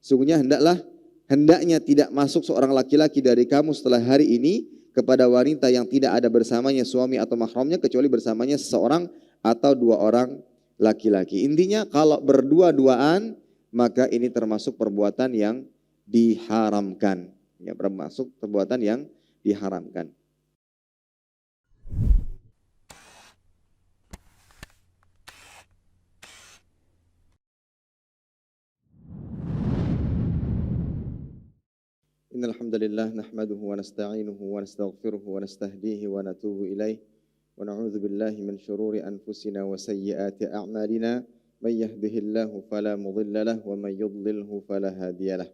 Sungguhnya hendaknya tidak masuk seorang laki-laki dari kamu setelah hari ini kepada wanita yang tidak ada bersamanya suami atau mahramnya kecuali bersamanya seseorang atau dua orang laki-laki. Intinya kalau berdua-duaan maka ini termasuk perbuatan yang diharamkan. Ya, termasuk perbuatan yang diharamkan. Innal hamdalillah nahmaduhu wa nasta'inuhu wa nastaghfiruhu wa nastahdihi wa natubu ilaih wa na'udzu billahi min shururi anfusina wa sayyiati a'malina may yahdihillahu fala mudilla lahu wa may yudlilhu fala hadiyalah.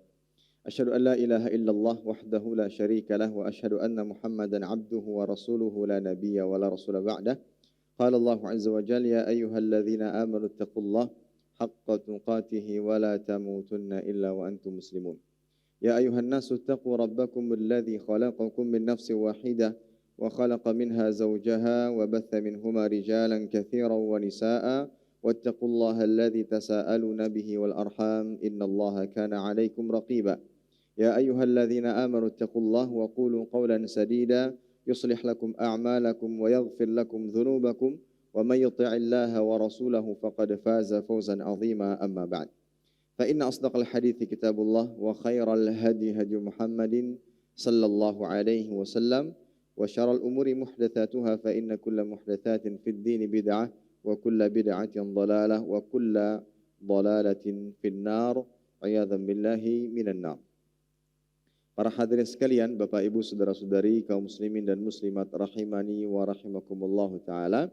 Asyhadu an la ilaha illallah wahdahu la syarika lah wa asyhadu anna Muhammadan 'abduhu wa rasuluhu la nabiyya wa la rasula ba'dah. Qala Allah 'azza wa jalla ya ayyuhalladzina amanu taqullaha haqqa tuqatih wa la tamutunna illa wa antum muslimun. يا أيها الناس اتقوا ربكم الذي خلقكم من نفس واحدة وخلق منها زوجها وبث منهما رجالا كثيرا ونساء واتقوا الله الذي تساءلون به والأرحام إن الله كان عليكم رقيبا يا أيها الذين آمنوا اتقوا الله وقولوا قولا سديدا يصلح لكم أعمالكم ويغفر لكم ذنوبكم ومن يطع الله ورسوله فقد فاز فوزا عظيما أما بعد فإن أصدق الحديث كتاب الله وخير الهدي هدي محمد صلى الله عليه وسلم وشر الأمور محدثاتها فإن كل محدثات في الدين بدعة وكل بدعة ضلالة وكل ضلالة في النار عياذا بالله من النار. Para hadirin sekalian, Bapak Ibu, saudara-saudari, kaum muslimin dan muslimat rahimani wa rahimakumullah taala.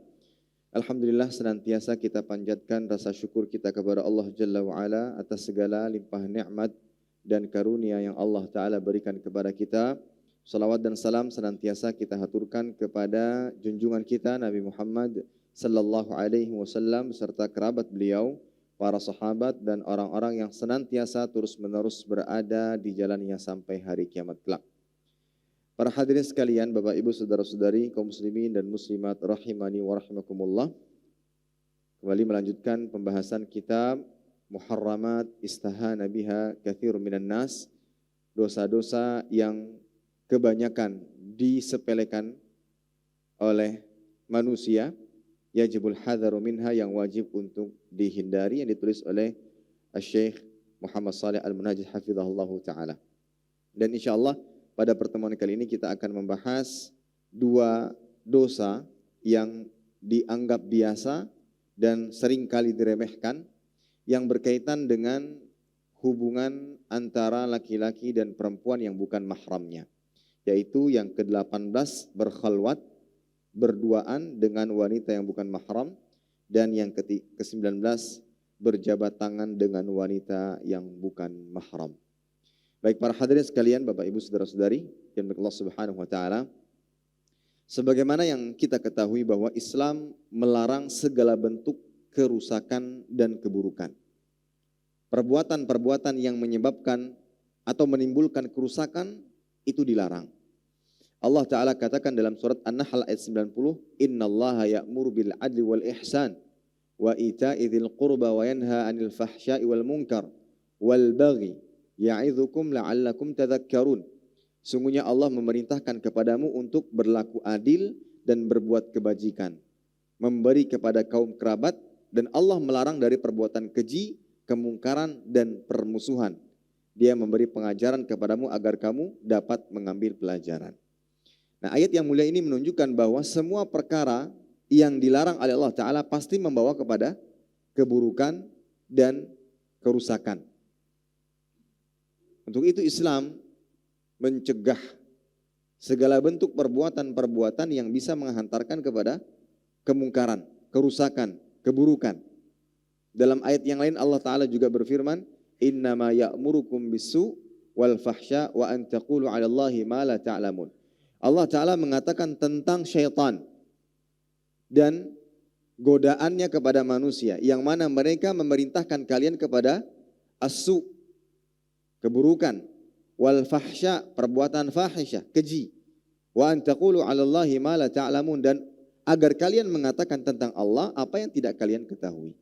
Alhamdulillah senantiasa kita panjatkan rasa syukur kita kepada Allah Jalla wa'ala atas segala limpah nikmat dan karunia yang Allah Ta'ala berikan kepada kita. Salawat dan salam senantiasa kita haturkan kepada junjungan kita Nabi Muhammad sallallahu alaihi wasallam serta kerabat beliau, para sahabat dan orang-orang yang senantiasa terus-menerus berada di jalannya sampai hari kiamat kelak. Para hadirin sekalian, Bapak Ibu, saudara-saudari, kaum muslimin dan muslimat rahimani wa rahimakumullah. Kembali melanjutkan pembahasan kitab Muharramat istahana biha katsirun minan nas. Dosa-dosa yang kebanyakan disepelekan oleh manusia, yajibul hadzaru minha, yang wajib untuk dihindari, yang ditulis oleh Syekh Muhammad Shalih Al-Munajjid hafizahullahu taala. Dan insyaallah pada pertemuan kali ini kita akan membahas dua dosa yang dianggap biasa dan sering kali diremehkan yang berkaitan dengan hubungan antara laki-laki dan perempuan yang bukan mahramnya. Yaitu yang ke-18 berkhalwat, berduaan dengan wanita yang bukan mahram, dan yang ke-19 berjabat tangan dengan wanita yang bukan mahram. Baik para hadirin sekalian, Bapak Ibu saudara-saudari yang dirahmati Allah Subhanahu wa taala. Sebagaimana yang kita ketahui bahwa Islam melarang segala bentuk kerusakan dan keburukan. Perbuatan-perbuatan yang menyebabkan atau menimbulkan kerusakan itu dilarang. Allah Ta'ala katakan dalam surat An-Nahl ayat 90, Innallaha ya'muru bil adli wal ihsan wa ita'i dzil qurba wa yanha 'anil fahsya'i wal munkar wal baghi ya'idzukum la'allakum tadhakkarun. Sungguhnya Allah memerintahkan kepadamu untuk berlaku adil dan berbuat kebajikan, memberi kepada kaum kerabat, dan Allah melarang dari perbuatan keji, kemungkaran dan permusuhan. Dia memberi pengajaran kepadamu agar kamu dapat mengambil pelajaran. Nah, ayat yang mulia ini menunjukkan bahwa semua perkara yang dilarang oleh Allah Ta'ala pasti membawa kepada keburukan dan kerusakan. Untuk itu Islam mencegah segala bentuk perbuatan-perbuatan yang bisa menghantarkan kepada kemungkaran, kerusakan, keburukan. Dalam ayat yang lain Allah Ta'ala juga berfirman, Innama ya'murukum bisu wal fahsya wa an taqulu 'ala Allahi ma la ta'lamun. Allah Ta'ala mengatakan tentang syaitan dan godaannya kepada manusia, yang mana mereka memerintahkan kalian kepada as-su, keburukan, wal fahsya, perbuatan fahisyah, keji, wa an taqulu 'ala Allahi ma la ta'lamun, dan agar kalian mengatakan tentang Allah apa yang tidak kalian ketahui.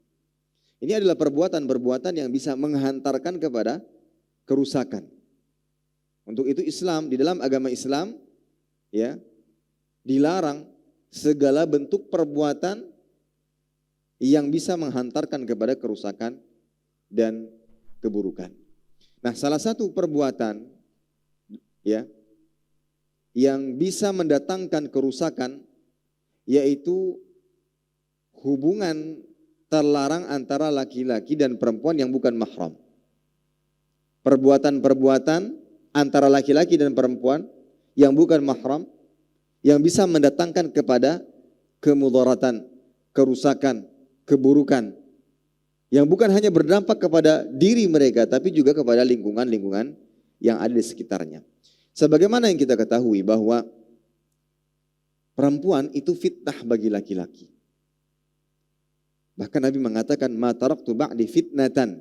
Ini adalah perbuatan-perbuatan yang bisa menghantarkan kepada kerusakan. Untuk itu Islam, di dalam agama Islam ya, dilarang segala bentuk perbuatan yang bisa menghantarkan kepada kerusakan dan keburukan. Nah, salah satu perbuatan ya yang bisa mendatangkan kerusakan yaitu hubungan terlarang antara laki-laki dan perempuan yang bukan mahram. Perbuatan-perbuatan antara laki-laki dan perempuan yang bukan mahram yang bisa mendatangkan kepada kemudaratan, kerusakan, keburukan yang bukan hanya berdampak kepada diri mereka tapi juga kepada lingkungan-lingkungan yang ada di sekitarnya. Sebagaimana yang kita ketahui bahwa perempuan itu fitnah bagi laki-laki. Bahkan Nabi mengatakan, "Ma taraktu ba'di fitnatan."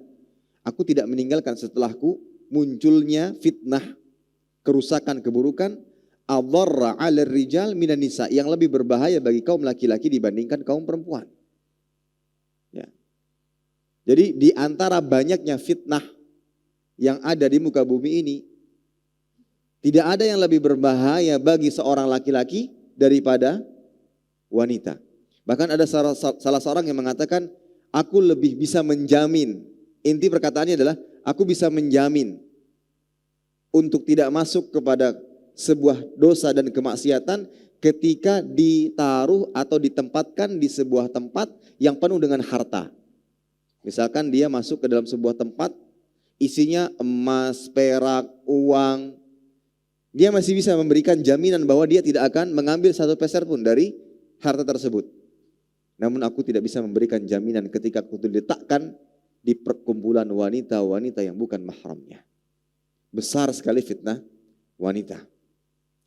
Aku tidak meninggalkan setelahku munculnya fitnah, kerusakan, keburukan, adharra 'alal rijal minan nisa, yang lebih berbahaya bagi kaum laki-laki dibandingkan kaum perempuan. Ya. Jadi di antara banyaknya fitnah yang ada di muka bumi ini, tidak ada yang lebih berbahaya bagi seorang laki-laki daripada wanita. Bahkan ada salah seorang yang mengatakan, aku lebih bisa menjamin, inti perkataannya adalah, aku bisa menjamin untuk tidak masuk kepada sebuah dosa dan kemaksiatan ketika ditaruh atau ditempatkan di sebuah tempat yang penuh dengan harta. Misalkan dia masuk ke dalam sebuah tempat, isinya emas, perak, uang, dia masih bisa memberikan jaminan bahwa dia tidak akan mengambil satu peser pun dari harta tersebut. Namun aku tidak bisa memberikan jaminan ketika aku diletakkan di perkumpulan wanita-wanita yang bukan mahramnya. Besar sekali fitnah wanita.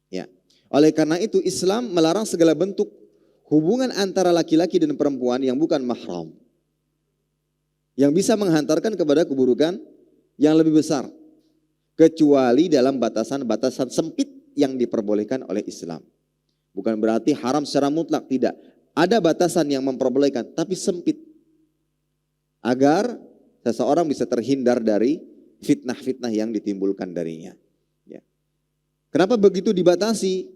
Ya. Oleh karena itu Islam melarang segala bentuk hubungan antara laki-laki dan perempuan yang bukan mahram, yang bisa menghantarkan kepada keburukan yang lebih besar, kecuali dalam batasan-batasan sempit yang diperbolehkan oleh Islam. Bukan berarti haram secara mutlak, tidak. Ada batasan yang memperbolehkan, tapi sempit. Agar seseorang bisa terhindar dari fitnah-fitnah yang ditimbulkan darinya. Ya. Kenapa begitu dibatasi?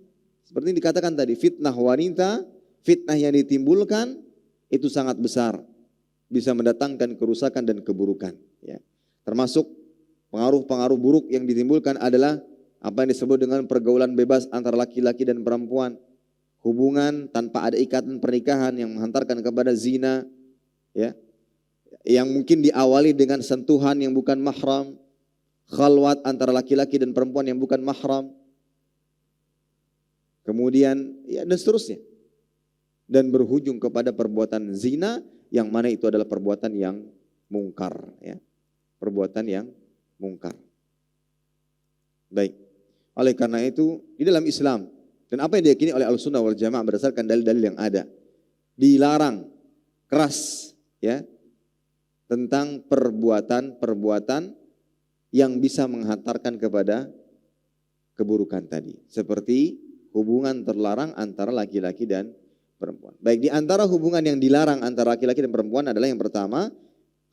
Seperti yang dikatakan tadi, fitnah wanita, fitnah yang ditimbulkan itu sangat besar. Bisa mendatangkan kerusakan dan keburukan. Ya. Termasuk pengaruh-pengaruh buruk yang ditimbulkan adalah apa yang disebut dengan pergaulan bebas antara laki-laki dan perempuan. Hubungan tanpa ada ikatan pernikahan yang menghantarkan kepada zina. Ya. Yang mungkin diawali dengan sentuhan yang bukan mahram. Khalwat antara laki-laki dan perempuan yang bukan mahram. Kemudian ya dan seterusnya. Dan berujung kepada perbuatan zina yang mana itu adalah perbuatan yang mungkar. Ya. Perbuatan yang mungkar. Baik. Oleh karena itu di dalam Islam dan apa yang diyakini oleh Ahlussunnah wal Jamaah berdasarkan dalil-dalil yang ada, dilarang keras ya tentang perbuatan-perbuatan yang bisa menghantarkan kepada keburukan tadi, seperti hubungan terlarang antara laki-laki dan perempuan. Baik, di antara hubungan yang dilarang antara laki-laki dan perempuan adalah yang pertama,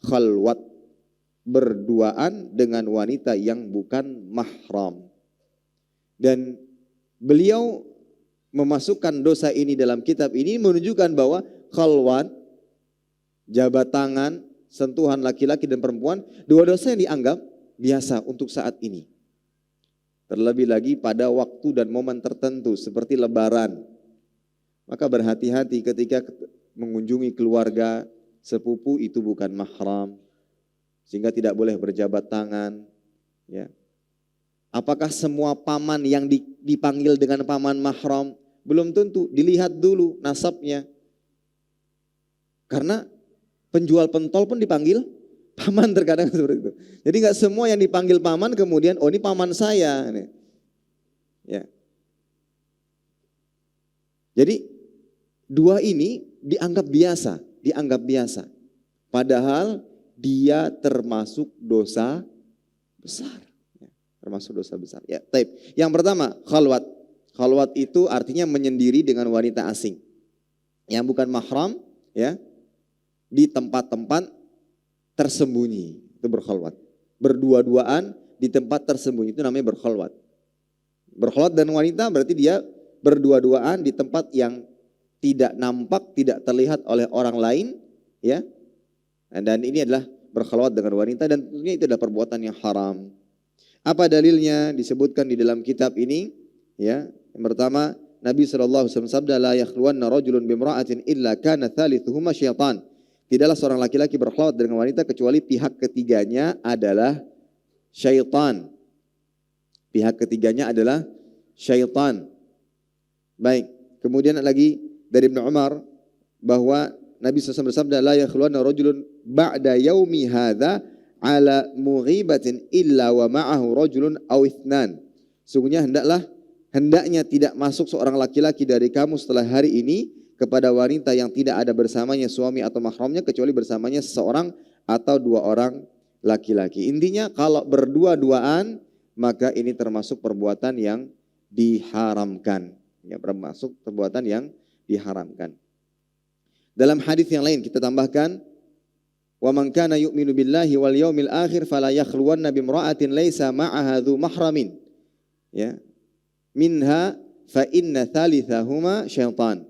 khalwat, berduaan dengan wanita yang bukan mahram. Dan beliau memasukkan dosa ini dalam kitab ini menunjukkan bahwa khalwat, jabat tangan, sentuhan laki-laki dan perempuan, dua dosa yang dianggap biasa untuk saat ini. Terlebih lagi pada waktu dan momen tertentu seperti lebaran. Maka berhati-hati ketika mengunjungi keluarga, sepupu itu bukan mahram, sehingga tidak boleh berjabat tangan. Ya. Apakah semua paman yang dipanggil dengan paman mahram? Belum tentu, dilihat dulu nasabnya. Karena penjual pentol pun dipanggil paman terkadang seperti itu. Jadi nggak semua yang dipanggil paman kemudian, oh ini paman saya. Ya. Jadi dua ini dianggap biasa. Padahal dia termasuk dosa besar. Termasuk dosa besar. Ya, taib. Yang pertama, khalwat. Khalwat itu artinya menyendiri dengan wanita asing yang bukan mahram, ya, di tempat-tempat tersembunyi, itu berkhalwat. Berdua-duaan di di tempat tersembunyi, itu namanya berkhalwat. Berkhalwat dan wanita berarti dia berdua-duaan di tempat yang tidak nampak, tidak terlihat oleh orang lain, ya. Dan ini adalah berkhalwat dengan wanita, dan tentunya itu adalah perbuatan yang haram. Apa dalilnya? Disebutkan di dalam kitab ini, ya. Yang pertama, Nabi SAW sabda, la yakhluwanna rajulun bimra'atin illa kana thalithuhuma syaitan. Tidaklah seorang laki-laki berkhalwat dengan wanita kecuali pihak ketiganya adalah syaitan. Pihak ketiganya adalah syaitan. Baik, kemudian lagi dari Ibnu Umar bahwa Nabi SAW bersabda, la yakhluwanna rajulun ba'da yaumi hadza ala mughibatin illa wa ma'ahu rajulun aw ithnan. Sungguhnya hendaknya tidak masuk seorang laki-laki dari kamu setelah hari ini kepada wanita yang tidak ada bersamanya suami atau mahramnya kecuali bersamanya seseorang atau dua orang laki-laki. Intinya kalau berdua-duaan maka ini termasuk perbuatan yang diharamkan. Ya, termasuk perbuatan yang diharamkan. Dalam hadis yang lain kita tambahkan, wa man kana yu'minu billahi wal yaumil akhir fala yakhluwanna bimra'atin laisa ma'aha dzu mahramin. Ya. Minha fa inna thalithahuma syaitan.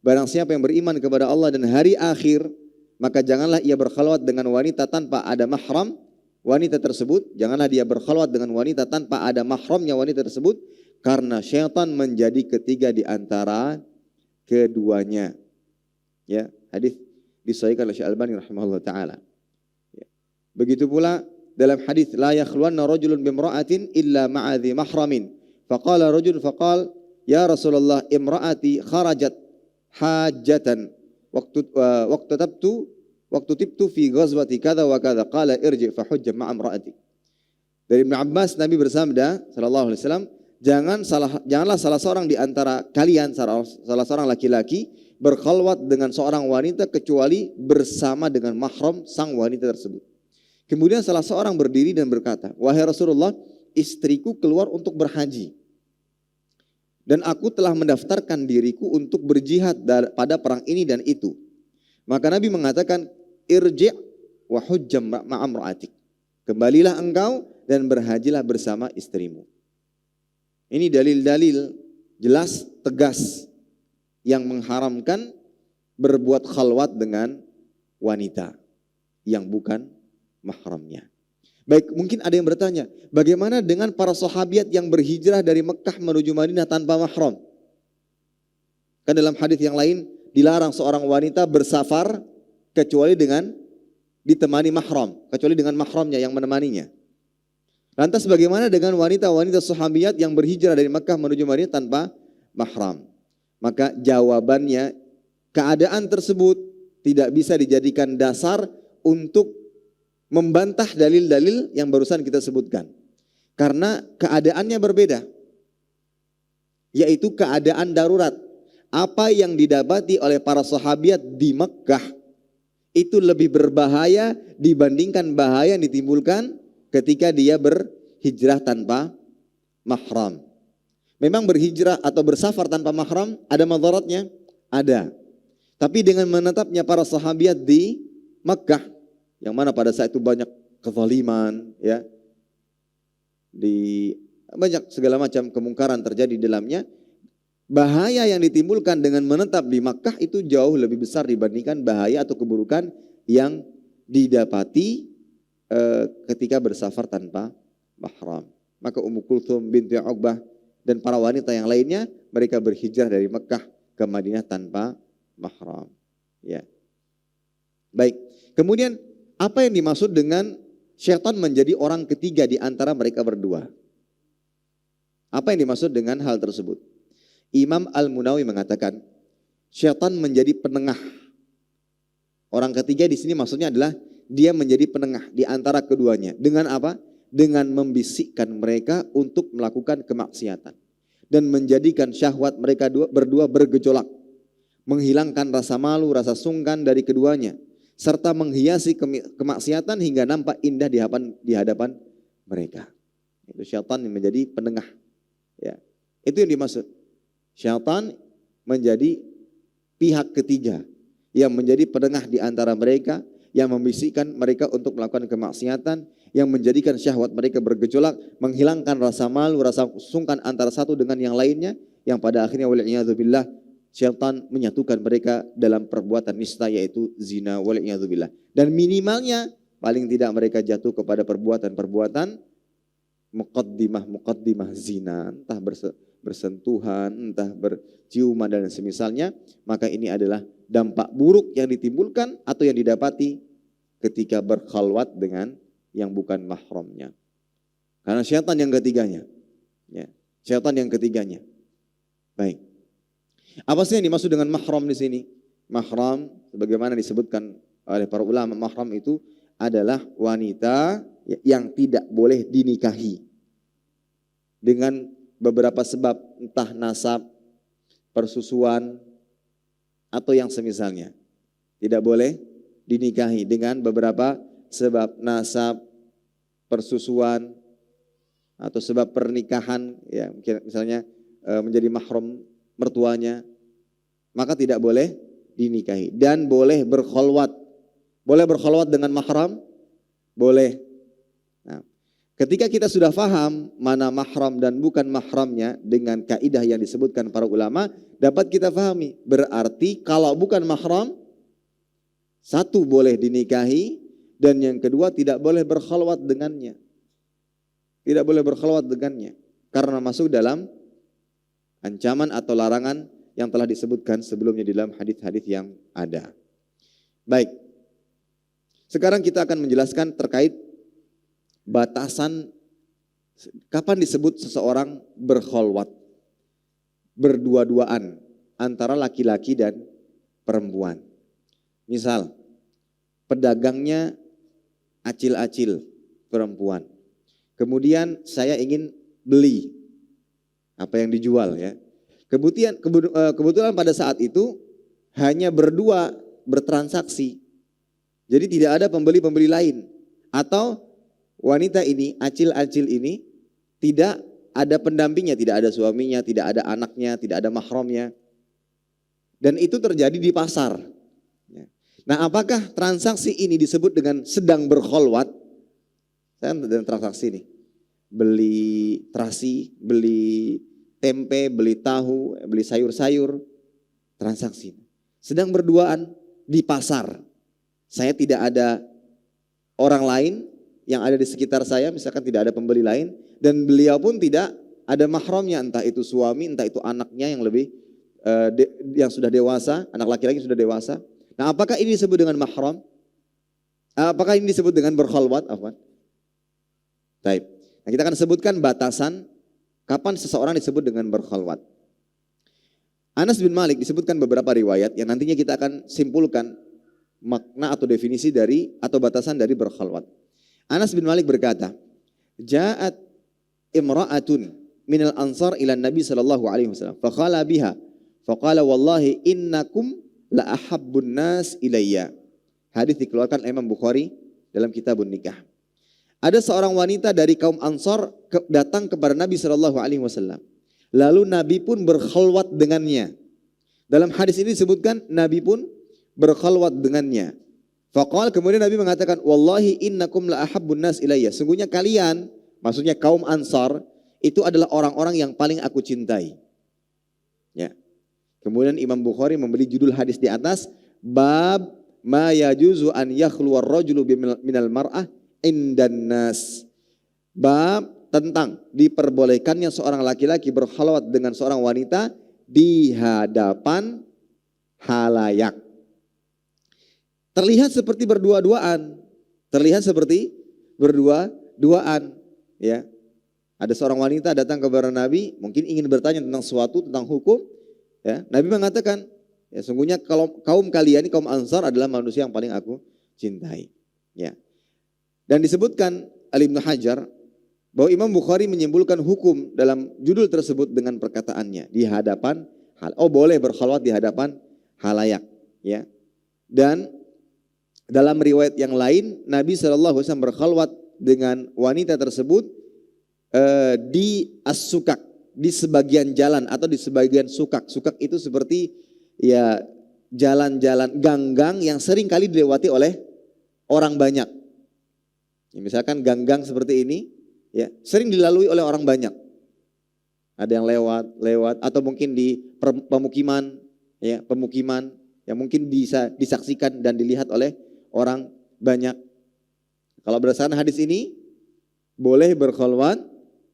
Barang siapa yang beriman kepada Allah dan hari akhir, maka janganlah ia berkhalwat dengan wanita tanpa ada mahram wanita tersebut. Janganlah dia berkhalwat dengan wanita tanpa ada mahramnya wanita tersebut, karena syaitan menjadi ketiga di antara keduanya. Ya, hadis disahihkan oleh Syekh Albani rahimahullah taala. Ya. Begitu pula dalam hadis la yakhluwanna rajulun bimra'atin illa ma'a dzi mahramin. Faqala rajul faqal ya Rasulullah imra'ati kharajat hajatan waktu tibtu fi ghazwati kadza wa kadza qala irji fa hujja ma'a imra'ati. Dari Ibnu Abbas Nabi bersabda sallallahu alaihi wasallam, janganlah salah seorang di antara kalian, salah seorang laki-laki berkhalwat dengan seorang wanita kecuali bersama dengan mahram sang wanita tersebut. Kemudian salah seorang berdiri dan berkata, wahai Rasulullah, istriku keluar untuk berhaji. Dan aku telah mendaftarkan diriku untuk berjihad pada perang ini dan itu. Maka Nabi mengatakan, irji' wa hujjam ma'amra'atik. Kembalilah engkau dan berhajilah bersama istrimu. Ini dalil-dalil jelas, tegas yang mengharamkan berbuat khalwat dengan wanita yang bukan mahramnya. Baik, mungkin ada yang bertanya, bagaimana dengan para sahabiat yang berhijrah dari Mekah menuju Madinah tanpa mahram? Kan dalam hadis yang lain dilarang seorang wanita bersafar kecuali dengan ditemani mahram, kecuali dengan mahramnya yang menemaninya. Lantas bagaimana dengan wanita-wanita sahabiat yang berhijrah dari Mekah menuju Madinah tanpa mahram? Maka jawabannya, keadaan tersebut tidak bisa dijadikan dasar untuk membantah dalil-dalil yang barusan kita sebutkan. Karena keadaannya berbeda, yaitu keadaan darurat. Apa yang didapati oleh para sahabiat di Mekah itu lebih berbahaya dibandingkan bahaya yang ditimbulkan ketika dia berhijrah tanpa mahram. Memang berhijrah atau bersafar tanpa mahram ada madaratnya? Ada. Tapi dengan menetapnya para sahabiat di Mekah, yang mana pada saat itu banyak kezaliman, ya, banyak segala macam kemungkaran terjadi di dalamnya, bahaya yang ditimbulkan dengan menetap di Mekah itu jauh lebih besar dibandingkan bahaya atau keburukan yang didapati ketika bersafar tanpa mahram. Maka Ummu Kulthum binti Uqbah dan para wanita yang lainnya, mereka berhijrah dari Mekah ke Madinah tanpa mahram. Ya. Baik. Kemudian apa yang dimaksud dengan syaitan menjadi orang ketiga di antara mereka berdua? Apa yang dimaksud dengan hal tersebut? Imam Al-Munawi mengatakan syaitan menjadi penengah. Orang ketiga di sini maksudnya adalah dia menjadi penengah di antara keduanya. Dengan apa? Dengan membisikkan mereka untuk melakukan kemaksiatan dan menjadikan syahwat mereka berdua bergejolak, menghilangkan rasa malu, rasa sungkan dari keduanya, serta menghiasi kemaksiatan hingga nampak indah di hadapan mereka. Itu syaitan yang menjadi penengah. Ya, itu yang dimaksud. Syaitan menjadi pihak ketiga yang menjadi penengah di antara mereka, yang membisikkan mereka untuk melakukan kemaksiatan, yang menjadikan syahwat mereka bergejolak, menghilangkan rasa malu, rasa sungkan antara satu dengan yang lainnya, yang pada akhirnya wal'iyadzubillah syaitan menyatukan mereka dalam perbuatan nista, yaitu zina wal'iyadzubillah. Dan minimalnya paling tidak mereka jatuh kepada perbuatan-perbuatan muqaddimah zina, entah bersentuhan, entah berciuman dan semisalnya. Maka ini adalah dampak buruk yang ditimbulkan atau yang didapati ketika berkhalwat dengan yang bukan mahramnya. Karena syaitan yang ketiganya. Ya, syaitan yang ketiganya. Baik. Apa sih yang dimaksud dengan mahram di sini? Mahram, sebagaimana disebutkan oleh para ulama, mahram itu adalah wanita yang tidak boleh dinikahi dengan beberapa sebab, entah nasab, persusuan, atau yang semisalnya. Tidak boleh dinikahi dengan beberapa sebab, nasab, persusuan, atau sebab pernikahan, ya misalnya menjadi mahram mertuanya, maka tidak boleh dinikahi. Dan boleh berkholwat. Boleh berkholwat dengan mahram? Boleh. Nah, ketika kita sudah faham mana mahram dan bukan mahramnya dengan kaidah yang disebutkan para ulama, dapat kita fahami. Berarti kalau bukan mahram, satu boleh dinikahi, dan yang kedua tidak boleh berkholwat dengannya. Tidak boleh berkholwat dengannya. Karena masuk dalam ancaman atau larangan yang telah disebutkan sebelumnya di dalam hadis-hadis yang ada. Baik. Sekarang kita akan menjelaskan terkait batasan kapan disebut seseorang berkholwat, berdua-duaan antara laki-laki dan perempuan. Misal, pedagangnya acil-acil perempuan. Kemudian saya ingin beli apa yang dijual ya. Kebetulan pada saat itu hanya berdua bertransaksi. Jadi tidak ada pembeli-pembeli lain. Atau wanita ini, acil-acil ini tidak ada pendampingnya, tidak ada suaminya, tidak ada anaknya, tidak ada mahramnya. Dan itu terjadi di pasar. Nah, apakah transaksi ini disebut dengan sedang berkholwat? Saya sedang transaksi nih. Beli terasi, beli tempe, beli tahu, beli sayur-sayur, transaksi. Sedang berduaan di pasar. Saya tidak ada orang lain yang ada di sekitar saya, misalkan tidak ada pembeli lain, dan beliau pun tidak ada mahramnya, entah itu suami, entah itu anaknya yang lebih yang sudah dewasa, anak laki-laki sudah dewasa. Nah, apakah ini disebut dengan mahram? Apakah ini disebut dengan berkholwat? Baik. Nah, kita akan sebutkan batasan kapan seseorang disebut dengan berkholwat. Anas bin Malik disebutkan beberapa riwayat yang nantinya kita akan simpulkan makna atau definisi dari atau batasan dari berkholwat. Anas bin Malik berkata, "Ja'at imra'atun minal ansar ila Nabi sallallahu alaihi wasallam, fa qala biha, fa qala wallahi innakum la ahabbun nas ilayya." Hadis dikeluarkan Imam Bukhari dalam Kitabun Nikah. Ada seorang wanita dari kaum Ansar datang kepada Nabi sallallahu alaihi wasallam. Lalu Nabi pun berkholwat dengannya. Dalam hadis ini disebutkan Nabi pun berkholwat dengannya. Faqal, kemudian Nabi mengatakan, wallahi innakum la ahabbun nas ilayya. Sungguhnya kalian, maksudnya kaum Ansar, itu adalah orang-orang yang paling aku cintai. Ya. Kemudian Imam Bukhari memberi judul hadis di atas, bab ma yajuzu an yakhluwa ar-rajulu minal mar'ah indan nas. Bab tentang diperbolehkannya seorang laki-laki berkholwat dengan seorang wanita di hadapan halayak. Terlihat seperti berdua-duaan, ya. Ada seorang wanita datang kepada Nabi, mungkin ingin bertanya tentang sesuatu, tentang hukum, ya. Nabi mengatakan, ya sungguhnya kalau kaum kalian, kaum Ansar adalah manusia yang paling aku cintai, ya. Dan disebutkan oleh Ibnu Hajar bahwa Imam Bukhari menyimpulkan hukum dalam judul tersebut dengan perkataannya di hadapan boleh berkholwat di hadapan halayak, ya. Dan dalam riwayat yang lain Nabi SAW berkholwat dengan wanita tersebut di as-sukak, di sebagian jalan atau di sebagian sukak. Sukak itu seperti ya jalan-jalan gang-gang yang sering kali dilewati oleh orang banyak. Ya, misalkan gang-gang seperti ini, ya sering dilalui oleh orang banyak. Ada yang lewat atau mungkin di pemukiman, ya pemukiman yang mungkin bisa disaksikan dan dilihat oleh orang banyak. Kalau berdasarkan hadis ini, boleh berkholwat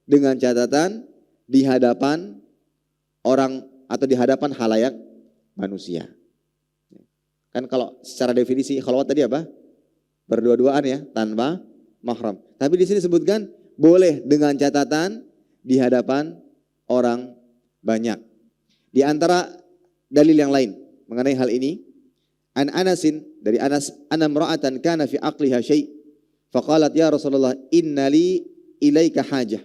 dengan catatan di hadapan orang atau di hadapan halayak manusia. Kan kalau secara definisi kholwat tadi apa? Berdua-duaan ya, tanpa mahram. Tapi di sini sebutkan boleh dengan catatan di hadapan orang banyak. Di antara dalil yang lain mengenai hal ini, an Anasin dari Anas, anna imra'atan kana fi aqliha syai' faqalat ya Rasulullah innali ilaika hajah.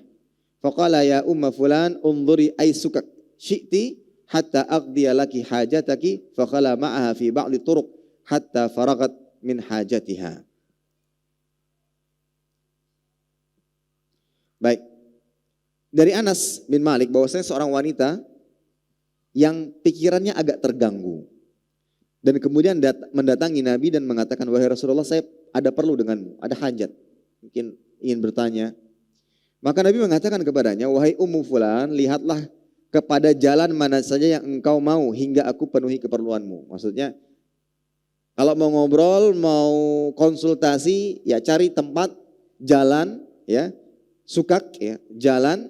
Faqala ya umma fulan unzuri aysukak syi'ti hatta aqdiya laki hajataki faqala ma'aha fi ba'di turuq hatta faragat min hajatiha. Baik. Dari Anas bin Malik bahwasanya seorang wanita yang pikirannya agak terganggu dan kemudian mendatangi Nabi dan mengatakan, wahai Rasulullah, saya ada perlu denganmu, ada hajat, mungkin ingin bertanya. Maka Nabi mengatakan kepadanya, wahai Ummu Fulan, lihatlah kepada jalan mana saja yang engkau mau hingga aku penuhi keperluanmu. Maksudnya kalau mau ngobrol, mau konsultasi, ya cari tempat jalan, ya sukak, ya jalan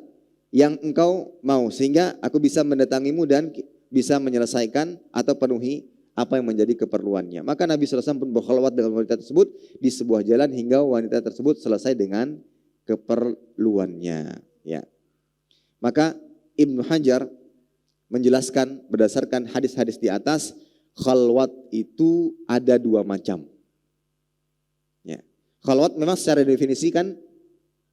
yang engkau mau sehingga aku bisa mendatangimu dan bisa menyelesaikan atau penuhi apa yang menjadi keperluannya. Maka Nabi SAW pun berkholwat dengan wanita tersebut di sebuah jalan hingga wanita tersebut selesai dengan keperluannya. Ya. Maka Ibnu Hajar menjelaskan berdasarkan hadis-hadis di atas, khalwat itu ada dua macam. Ya. Khalwat memang secara definisi kan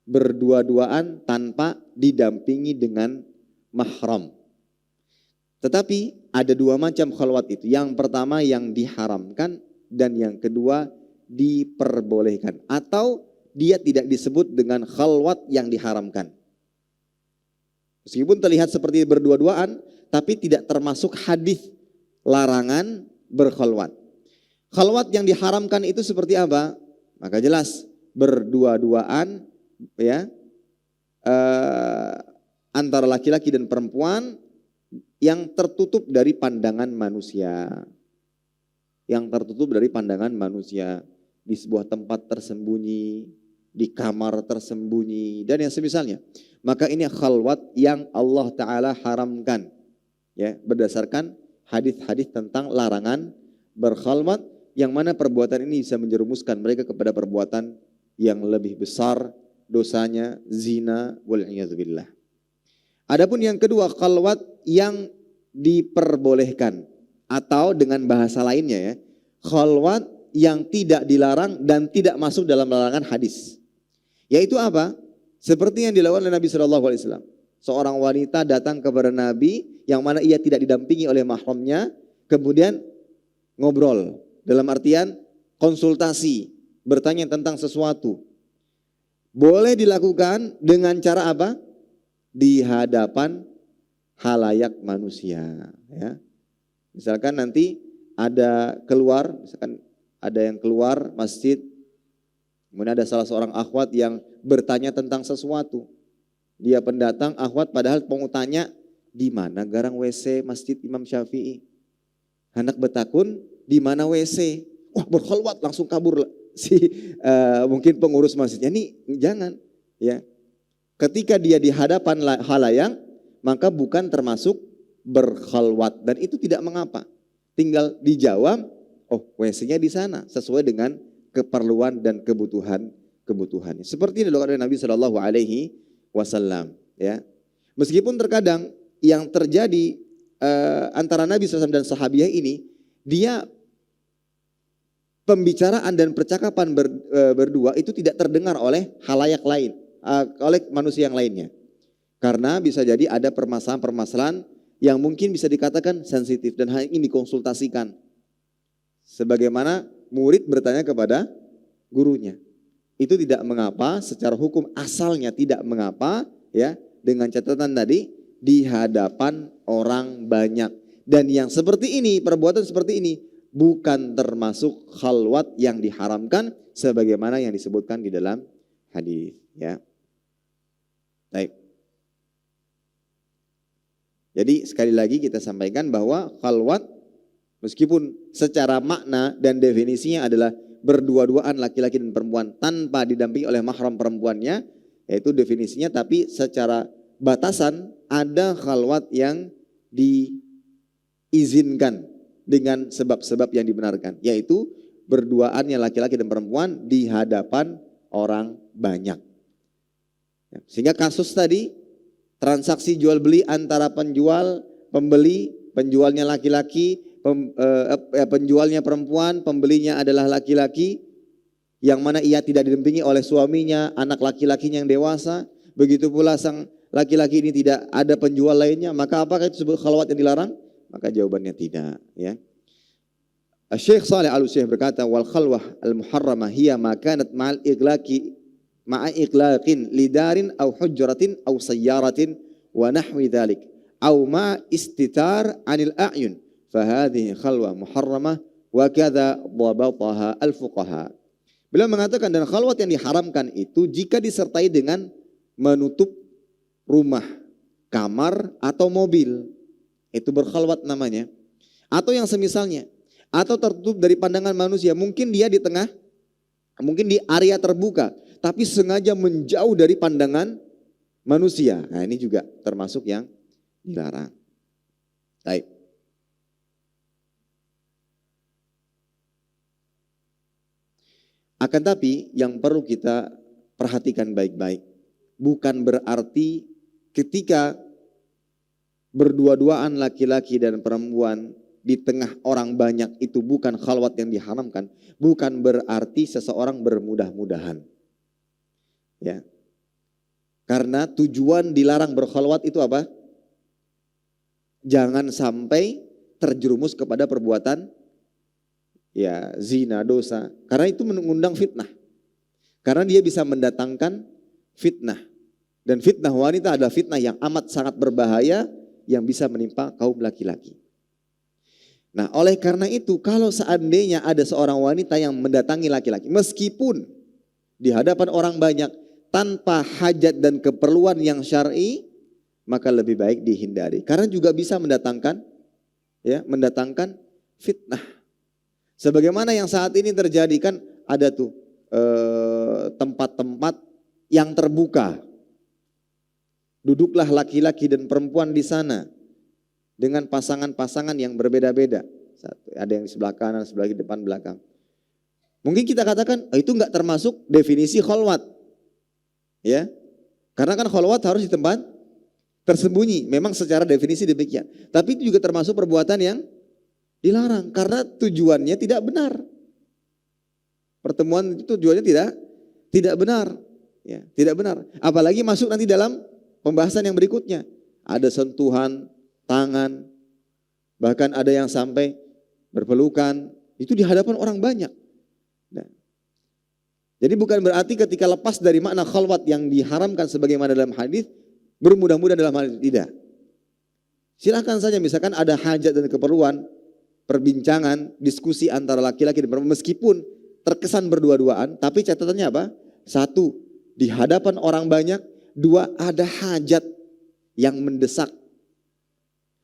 berdua-duaan tanpa didampingi dengan mahram. Tetapi ada dua macam khalwat itu. Yang pertama yang diharamkan dan yang kedua diperbolehkan. Atau dia tidak disebut dengan khalwat yang diharamkan. Meskipun terlihat seperti berdua-duaan, tapi tidak termasuk hadis larangan berkhalwat. Khalwat yang diharamkan itu seperti apa? Maka jelas berdua-duaan, ya, antara laki-laki dan perempuan yang tertutup dari pandangan manusia. Yang tertutup dari pandangan manusia di sebuah tempat tersembunyi, di kamar tersembunyi dan yang semisalnya. Maka ini khalwat yang Allah Ta'ala haramkan, ya, berdasarkan hadis-hadis tentang larangan berkhalwat, yang mana perbuatan ini bisa menjerumuskan mereka kepada perbuatan yang lebih besar dosanya, zina, wal'iyadzubillah. Adapun yang kedua, khalwat yang diperbolehkan atau dengan bahasa lainnya, ya, khalwat yang tidak dilarang dan tidak masuk dalam larangan hadis. Yaitu apa? Seperti yang dilakukan oleh Nabi SAW. Seorang wanita datang kepada Nabi yang mana ia tidak didampingi oleh mahramnya, kemudian ngobrol, dalam artian konsultasi, bertanya tentang sesuatu. Boleh dilakukan dengan cara apa? Di hadapan halayak manusia. Ya. Misalkan nanti misalkan ada yang keluar masjid, kemudian ada salah seorang akhwat yang bertanya tentang sesuatu. Dia pendatang akhwat padahal mau tanya di mana garang WC Masjid Imam Syafi'i. Hendak bertakun di mana WC. Wah, berkholwat langsung kabur mungkin pengurus masjidnya. Ini jangan, ya. Ketika dia di hadapan halayak, maka bukan termasuk berkhalwat dan itu tidak mengapa. Tinggal dijawab, oh WC-nya di sana sesuai dengan keperluan dan kebutuhannya. Seperti yang dilakukan oleh Nabi Shallallahu Alaihi Wasallam. Ya, meskipun terkadang yang terjadi antara Nabi SAW dan sahabiah ini, dia pembicaraan dan percakapan berdua itu tidak terdengar oleh halayak lain, oleh manusia yang lainnya. Karena bisa jadi ada permasalahan-permasalahan yang mungkin bisa dikatakan sensitif dan hal ini dikonsultasikan. Sebagaimana murid bertanya kepada gurunya. Itu tidak mengapa, secara hukum asalnya tidak mengapa, ya, dengan catatan tadi di hadapan orang banyak. Dan yang seperti ini, perbuatan seperti ini bukan termasuk khalwat yang diharamkan sebagaimana yang disebutkan di dalam hadis, ya. Baik. Jadi sekali lagi kita sampaikan bahwa khalwat meskipun secara makna dan definisinya adalah berdua-duaan laki-laki dan perempuan tanpa didampingi oleh mahram perempuannya, yaitu definisinya, tapi secara batasan ada khalwat yang diizinkan dengan sebab-sebab yang dibenarkan, yaitu berduaannya laki-laki dan perempuan di hadapan orang banyak. Sehingga kasus tadi, transaksi jual beli antara penjual, pembeli, penjualnya laki-laki, penjualnya perempuan, pembelinya adalah laki-laki, yang mana ia tidak didampingi oleh suaminya, anak laki-lakinya yang dewasa, begitu pula sang laki-laki ini tidak ada penjual lainnya, maka apakah itu disebut khalwat yang dilarang? Maka jawabannya tidak, ya. Syekh Shalih Al-Utsaimin berkata, wal khalwah al-muharramah hiya ma kanat ma'al iglaqi ma'a iglaqin lidarin aw hujratin aw sayyaratin wa nahwi dhalik aw ma istitar 'anil a'yun fa hadhihi khalwah muharramah wa kadza dhabataha al-fuqaha. Beliau mengatakan, dan khalwat yang diharamkan itu jika disertai dengan menutup rumah, kamar atau mobil. Itu berkhalwat namanya. Atau yang semisalnya. Atau tertutup dari pandangan manusia. Mungkin dia di tengah, mungkin di area terbuka, tapi sengaja menjauh dari pandangan manusia. Nah, ini juga termasuk yang dilarang. Baik. Akan tapi yang perlu kita perhatikan baik-baik, bukan berarti ketika berdua-duaan laki-laki dan perempuan di tengah orang banyak itu bukan khalwat yang diharamkan, bukan berarti seseorang bermudah-mudahan. Ya. Karena tujuan dilarang berkhalwat itu apa? Jangan sampai terjerumus kepada perbuatan ya zina, dosa. Karena itu mengundang fitnah. Karena dia bisa mendatangkan fitnah. Dan fitnah wanita adalah fitnah yang amat sangat berbahaya yang bisa menimpa kaum laki-laki. Nah, oleh karena itu kalau seandainya ada seorang wanita yang mendatangi laki-laki, meskipun di hadapan orang banyak tanpa hajat dan keperluan yang syar'i, maka lebih baik dihindari. Karena juga bisa mendatangkan fitnah. Sebagaimana yang saat ini terjadi, kan ada tuh tempat-tempat yang terbuka. Duduklah laki-laki dan perempuan di sana dengan pasangan-pasangan yang berbeda-beda. Ada yang di sebelah kanan, sebelah depan, belakang. Mungkin kita katakan itu enggak termasuk definisi khalwat. Ya. Karena kan khalwat harus di tempat tersembunyi. Memang secara definisi demikian. Tapi itu juga termasuk perbuatan yang dilarang karena tujuannya tidak benar. Pertemuan itu tujuannya tidak benar. Ya, tidak benar. Apalagi masuk nanti dalam pembahasan yang berikutnya. Ada sentuhan tangan, bahkan ada yang sampai berpelukan, itu di hadapan orang banyak. Nah, jadi bukan berarti ketika lepas dari makna khalwat yang diharamkan sebagaimana dalam hadis, bermudah-mudah dalam hal itu, tidak. Silakan saja misalkan ada hajat dan keperluan, perbincangan, diskusi antara laki-laki dan perempuan, meskipun terkesan berdua-duaan, tapi catatannya apa? Satu, di hadapan orang banyak. Dua, ada hajat yang mendesak.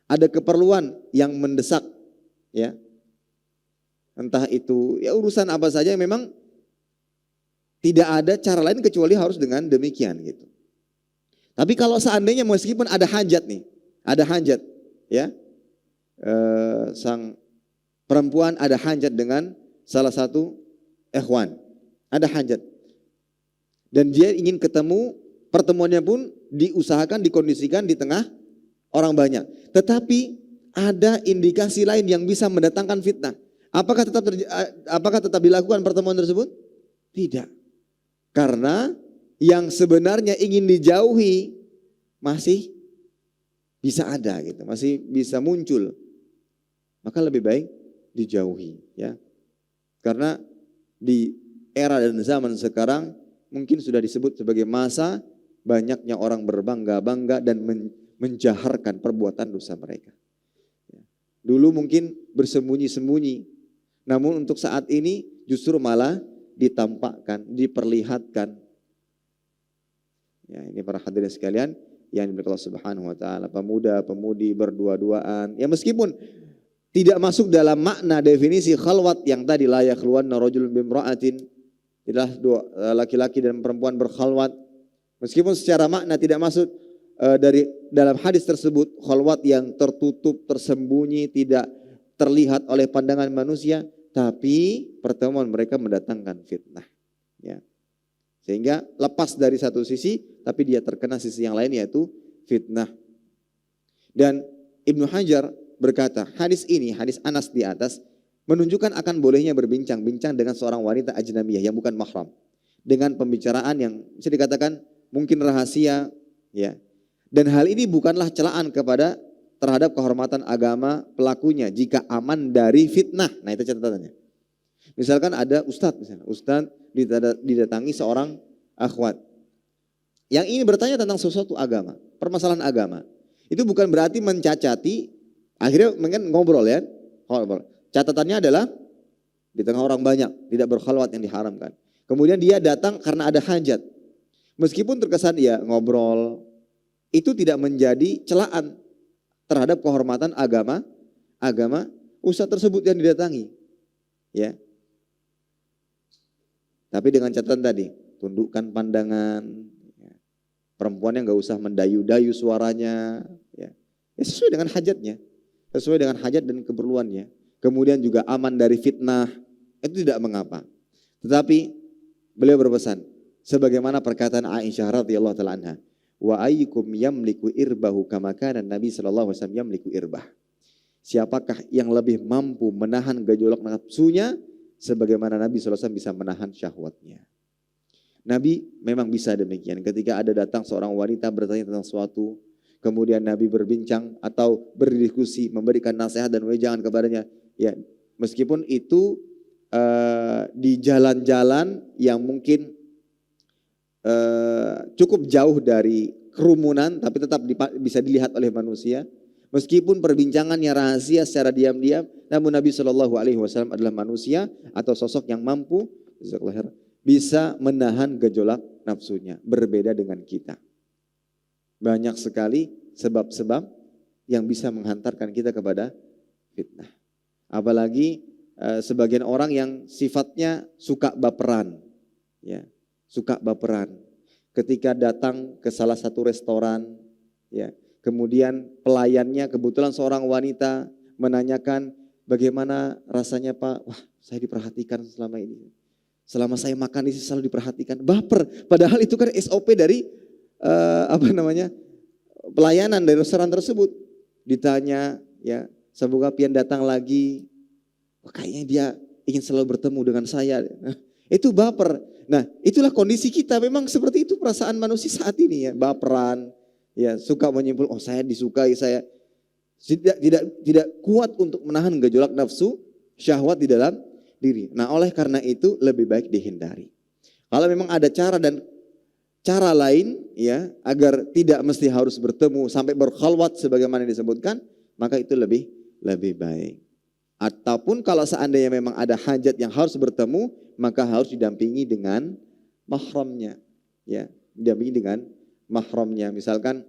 Ada keperluan yang mendesak, ya. Entah itu ya urusan apa saja yang memang tidak ada cara lain kecuali harus dengan demikian gitu. Tapi kalau seandainya meskipun ada hajat nih, ada hajat, ya, sang perempuan ada hajat dengan salah satu ikhwan, ada hajat, dan dia ingin ketemu, pertemuannya pun diusahakan, dikondisikan di tengah orang banyak. Tetapi ada indikasi lain yang bisa mendatangkan fitnah. Apakah tetap dilakukan pertemuan tersebut? Tidak. Karena yang sebenarnya ingin dijauhi masih bisa ada gitu, masih bisa muncul. Maka lebih baik dijauhi, ya. Karena di era dan zaman sekarang mungkin sudah disebut sebagai masa banyaknya orang berbangga-bangga dan menjaharkan perbuatan dosa mereka. Dulu mungkin bersembunyi-sembunyi, namun untuk saat ini justru malah ditampakkan, diperlihatkan. Ya, ini para hadirin sekalian yang diberkahi Allah Subhanahu wa taala, pemuda-pemudi berdua-duaan. Ya meskipun tidak masuk dalam makna definisi khalwat yang tadi la yakhluwanna rajulun bimra'atin, tidaklah dua laki-laki dan perempuan berkhalwat. Meskipun secara makna tidak masuk dari dalam hadis tersebut khalwat yang tertutup, tersembunyi, tidak terlihat oleh pandangan manusia, tapi pertemuan mereka mendatangkan fitnah. Ya. Sehingga lepas dari satu sisi, tapi dia terkena sisi yang lain yaitu fitnah. Dan Ibnu Hajar berkata, hadis ini, hadis Anas di atas, menunjukkan akan bolehnya berbincang-bincang dengan seorang wanita ajnabiyah yang bukan mahram. Dengan pembicaraan yang bisa dikatakan mungkin rahasia. Ya. Dan hal ini bukanlah celaan terhadap kehormatan agama pelakunya jika aman dari fitnah. Nah itu catatannya. Misalkan ada ustadz, didatangi seorang akhwat yang ini bertanya tentang sesuatu agama, permasalahan agama. Itu bukan berarti mencacati, akhirnya mungkin ngobrol ya. Catatannya adalah di tengah orang banyak, tidak berkhalwat yang diharamkan. Kemudian dia datang karena ada hajat. Meskipun terkesan dia ngobrol, itu tidak menjadi celaan terhadap kehormatan agama ustadz tersebut yang didatangi. Ya. Tapi dengan catatan tadi, tundukkan pandangan, ya. Perempuan yang gak usah mendayu-dayu suaranya, ya. Ya sesuai dengan hajatnya, sesuai dengan hajat dan keperluannya. Kemudian juga aman dari fitnah, itu tidak mengapa. Tetapi beliau berpesan, sebagaimana perkataan Aisyah radhiyallahu taala anha, wa ayyukum yamliku irbahu kama kana Nabi sallallahu alaihi wasallam yamliku irbah. Siapakah yang lebih mampu menahan gejolak nafsunya sebagaimana Nabi SAW bisa menahan syahwatnya. Nabi memang bisa demikian. Ketika ada datang seorang wanita bertanya tentang sesuatu, kemudian Nabi berbincang atau berdiskusi, memberikan nasihat dan wejangan kepadanya. Ya, meskipun itu di jalan-jalan yang mungkin cukup jauh dari kerumunan, tapi tetap bisa dilihat oleh manusia. Meskipun perbincangannya rahasia secara diam-diam, namun Nabi SAW adalah manusia atau sosok yang mampu bisa menahan gejolak nafsunya. Berbeda dengan kita. Banyak sekali sebab-sebab yang bisa menghantarkan kita kepada fitnah. Apalagi sebagian orang yang sifatnya suka baperan. Ya, suka baperan. Ketika datang ke salah satu restoran, ya, kemudian pelayannya kebetulan seorang wanita menanyakan, bagaimana rasanya Pak? Wah, saya diperhatikan selama ini. Selama saya makan ini selalu diperhatikan. Baper. Padahal itu kan SOP dari pelayanan dari restoran tersebut. Ditanya, ya, semoga pian datang lagi. Wah, kayaknya dia ingin selalu bertemu dengan saya. Itu baper. Nah, itulah kondisi kita. Memang seperti itu perasaan manusia saat ini ya, baperan. Ya, suka menyimpul, oh saya disukai, saya tidak kuat untuk menahan gejolak nafsu syahwat di dalam diri. Nah, oleh karena itu lebih baik dihindari. Kalau memang ada cara lain ya agar tidak mesti harus bertemu sampai berkhalwat sebagaimana disebutkan, maka itu lebih baik. Ataupun kalau seandainya memang ada hajat yang harus bertemu, maka harus didampingi dengan mahramnya. Ya, didampingi dengan mahramnya. Misalkan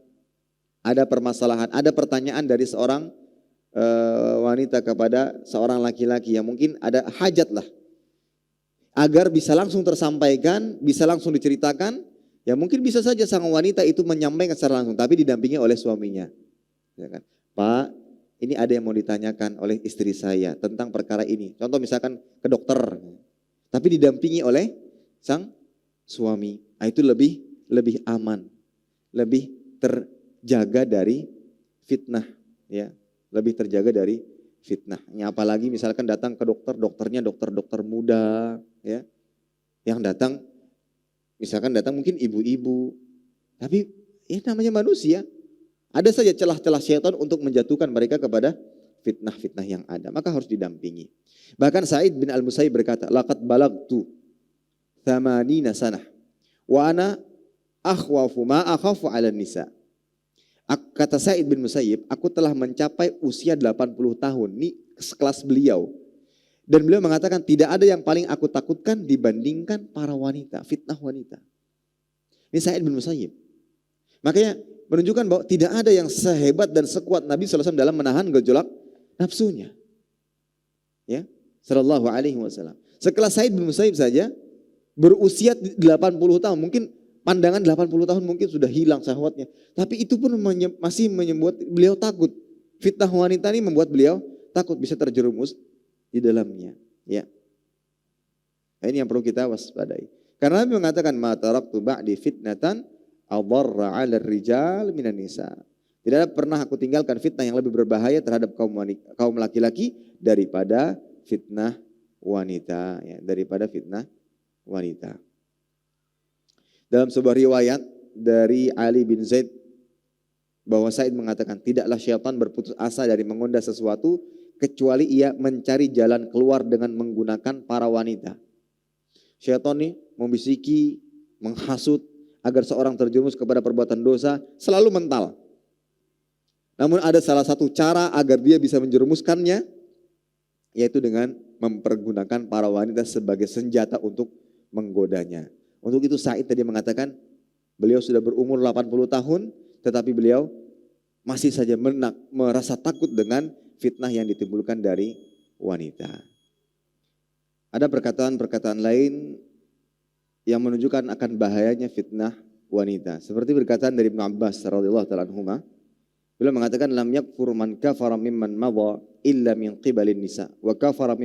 ada permasalahan, ada pertanyaan dari seorang wanita kepada seorang laki-laki yang mungkin ada hajat lah. Agar bisa langsung tersampaikan, bisa langsung diceritakan, ya mungkin bisa saja sang wanita itu menyampaikan secara langsung, tapi didampingi oleh suaminya. Ya kan? Pak, ini ada yang mau ditanyakan oleh istri saya tentang perkara ini. Contoh misalkan ke dokter, tapi didampingi oleh sang suami. Nah, itu lebih aman, lebih terjaga dari fitnah, ya, lebih terjaga dari fitnah. Apalagi misalkan datang ke dokter, dokternya dokter muda, ya, yang datang, misalkan datang mungkin ibu-ibu, tapi ya namanya manusia, ada saja celah-celah syaitan untuk menjatuhkan mereka kepada fitnah-fitnah yang ada, maka harus didampingi. Bahkan Sa'id bin Al-Musayyib berkata, laqad balagtu 80 sanah wa ana akhwafu ma akhafu 'ala nisa. Kata Sa'id bin Musayyib, aku telah mencapai usia 80 tahun. Ini sekelas beliau. Dan beliau mengatakan tidak ada yang paling aku takutkan dibandingkan para wanita, fitnah wanita. Ini Sa'id bin Musayyib. Makanya menunjukkan bahwa tidak ada yang sehebat dan sekuat Nabi SAW dalam menahan gejolak nafsunya. Ya, sallallahu alaihi wasallam. Sekelas Sa'id bin Musayyib saja berusia 80 tahun, mungkin pandangan 80 tahun mungkin sudah hilang syahwatnya. Tapi itu pun masih membuat beliau takut. Fitnah wanita ini membuat beliau takut bisa terjerumus di dalamnya. Ya. Ini yang perlu kita waspadai. Karena Nabi mengatakan ma taraktu ba'di fitnatan adarra 'ala rijal minan nisa. Tidak pernah aku tinggalkan fitnah yang lebih berbahaya terhadap kaum laki-laki daripada fitnah wanita, ya, daripada fitnah wanita. Dalam sebuah riwayat dari Ali bin Zaid bahwa Sa'id mengatakan tidaklah syaitan berputus asa dari mengoda sesuatu kecuali ia mencari jalan keluar dengan menggunakan para wanita. Syaitan nih membisiki, menghasut agar seorang terjerumus kepada perbuatan dosa selalu mental. Namun ada salah satu cara agar dia bisa menjerumuskannya, yaitu dengan mempergunakan para wanita sebagai senjata untuk menggodanya. Untuk itu Sa'id tadi mengatakan beliau sudah berumur 80 tahun, tetapi beliau masih saja merasa takut dengan fitnah yang ditimbulkan dari wanita. Ada perkataan-perkataan lain yang menunjukkan akan bahayanya fitnah wanita. Seperti perkataan dari Ibnu Abbas radhiyallahu ta'ala anhuma. Beliau mengatakan lam yakfur man kafara mimman madha illa min qibalin nisa wa kafara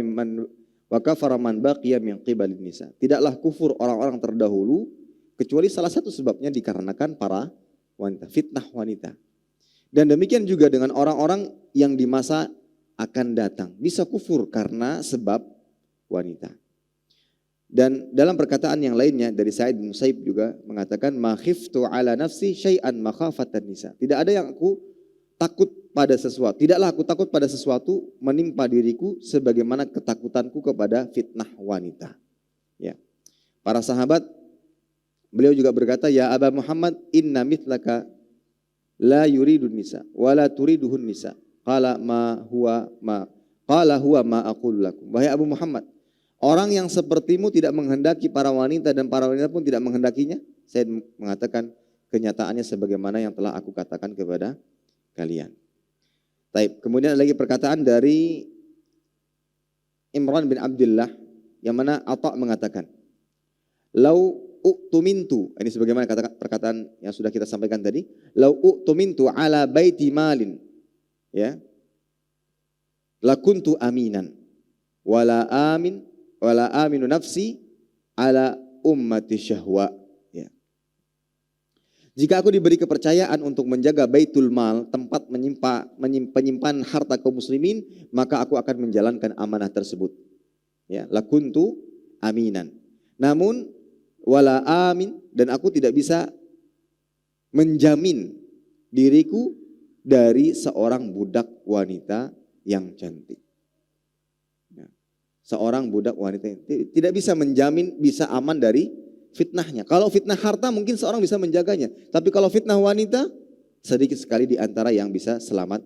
man baqiya min qibalin nisa. Tidaklah kufur orang-orang terdahulu kecuali salah satu sebabnya dikarenakan para wanita, fitnah wanita. Dan demikian juga dengan orang-orang yang di masa akan datang bisa kufur karena sebab wanita. Dan dalam perkataan yang lainnya dari Sa'id bin Musayyib juga mengatakan ma khiftu ala nafsi syai'an makhafatan nisa. Tidak ada yang aku takut pada sesuatu. Tidaklah aku takut pada sesuatu menimpa diriku sebagaimana ketakutanku kepada fitnah wanita. Ya. Para sahabat, beliau juga berkata, ya Aba Muhammad, inna mithlaka la yuridun nisa, wa la turiduhun nisa. Qala huwa ma aqulu lakum. Wahai Abu Muhammad, orang yang sepertimu tidak menghendaki para wanita dan para wanita pun tidak menghendakinya. Saya mengatakan kenyataannya sebagaimana yang telah aku katakan kepada kalian. Taib. Kemudian ada lagi perkataan dari Imran bin Abdullah yang mana Atha mengatakan, "Lau u'tumintu," ini sebagaimana perkataan yang sudah kita sampaikan tadi, "Lau u'tumintu ala baiti malin." Ya. "Lakuntu aminan wala aminu nafsi ala ummati syahwa." Jika aku diberi kepercayaan untuk menjaga baitul mal, tempat penyimpan harta kaum muslimin, maka aku akan menjalankan amanah tersebut. Ya, lakuntu aminan. Namun wala amin, dan aku tidak bisa menjamin diriku dari seorang budak wanita yang cantik. Ya, seorang budak wanita tidak bisa menjamin bisa aman dari fitnahnya. Kalau fitnah harta mungkin seorang bisa menjaganya. Tapi kalau fitnah wanita, sedikit sekali di antara yang bisa selamat